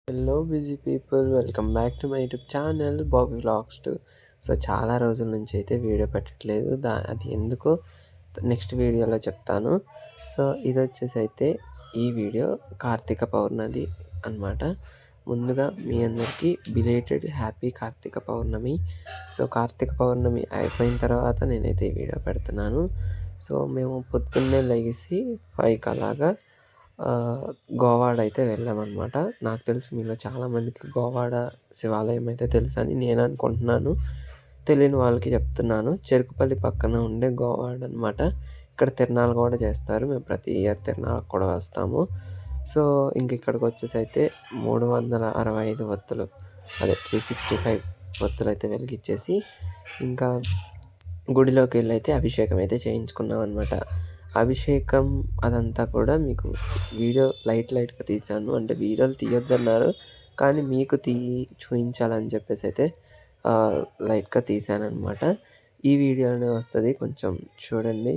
Hello busy people, welcome back to my YouTube channel Bobby vlogs 2. So చాలా రోజుల నుంచి అయితే వీడియో పెట్టట్లేదు. అది ఎందుకో నెక్స్ట్ వీడియోలో చెప్తాను. సో ఇదొచ్చేసి అయితే ఈ వీడియో కార్తీక పౌర్ణమి అన్నమాట. ముందుగా మీ అందరికీ బిలేటెడ్ హ్యాపీ కార్తీక పౌర్ణమి. సో కార్తీక పౌర్ణమి అయిపోయిన తర్వాత నేనైతే ఈ వీడియో పెడుతున్నాను. సో మేము పొద్దున్నే లెగిసి 5కి అలాగా గోవాడ అయితే వెళ్ళామన్నమాట. నాకు తెలిసి మీలో చాలామందికి గోవాడ శివాలయం అయితే తెలుసని నేను అనుకుంటున్నాను. తెలియని వాళ్ళకి చెప్తున్నాను. చెరుకుపల్లి పక్కన ఉండే గోవాడ అనమాట. ఇక్కడ తిరునాళ్ళు కూడా చేస్తారు. మేము ప్రతి ఇయర్ తిరునాళ్ళకి కూడా వస్తాము. సో ఇంక ఇక్కడికి వచ్చేసి అయితే 365 ఒత్తులు, అదే 365 ఒత్తులు అయితే వెలిగించేసి ఇంకా గుడిలోకి వెళ్ళి అయితే అభిషేకం అయితే చేయించుకున్నాం అనమాట. అభిషేకం అదంతా కూడా మీకు వీడియో లైట్గా తీశాను. అంటే వీడియోలు తీయొద్దన్నారు, కానీ మీకు చూపించాలని చెప్పేసి అయితే లైట్గా తీశానమాట. ఈ వీడియోలోనే వస్తుంది, కొంచెం చూడండి.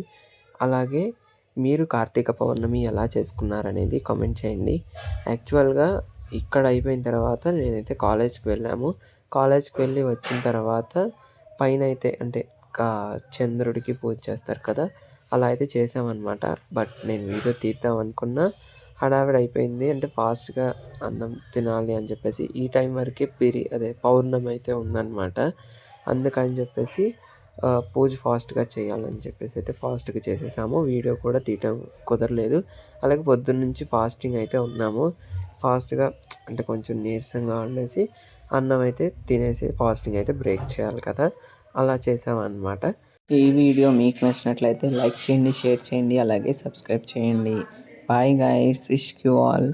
అలాగే మీరు కార్తీక పౌర్ణమి ఎలా చేసుకున్నారనేది కామెంట్ చేయండి. యాక్చువల్గా ఇక్కడ అయిపోయిన తర్వాత నేనైతే కాలేజ్కి వెళ్ళాము. కాలేజ్కి వెళ్ళి వచ్చిన తర్వాత పైన అయితే అంటే చంద్రుడికి పూజ చేస్తారు కదా, అలా అయితే చేసామన్నమాట. బట్ నేను వీడియో తీద్దాం అనుకున్నా, హడావిడి అయిపోయింది. అంటే ఫాస్ట్గా అన్నం తినాలి అని చెప్పేసి ఈ టైం వరకే పౌర్ణమి అయితే ఉందన్నమాట. అందుకని చెప్పేసి పూజ ఫాస్ట్గా చేయాలని చెప్పేసి అయితే ఫాస్ట్గా చేసేసాము. వీడియో కూడా తీయటం కుదరలేదు. అలాగే పొద్దున్న నుంచి ఫాస్టింగ్ అయితే ఉన్నాము. ఫాస్ట్గా అంటే కొంచెం నీరసంగా ఉండేసి అన్నం అయితే తినేసి ఫాస్టింగ్ అయితే బ్రేక్ చేయాలి కదా, అలా చేసామన్నమాట. ఈ వీడియో మీకు నచ్చినట్లయితే లైక్ చేయండి, షేర్ చేయండి, అలాగే సబ్స్క్రైబ్ చేయండి. Bye guys, wish you all.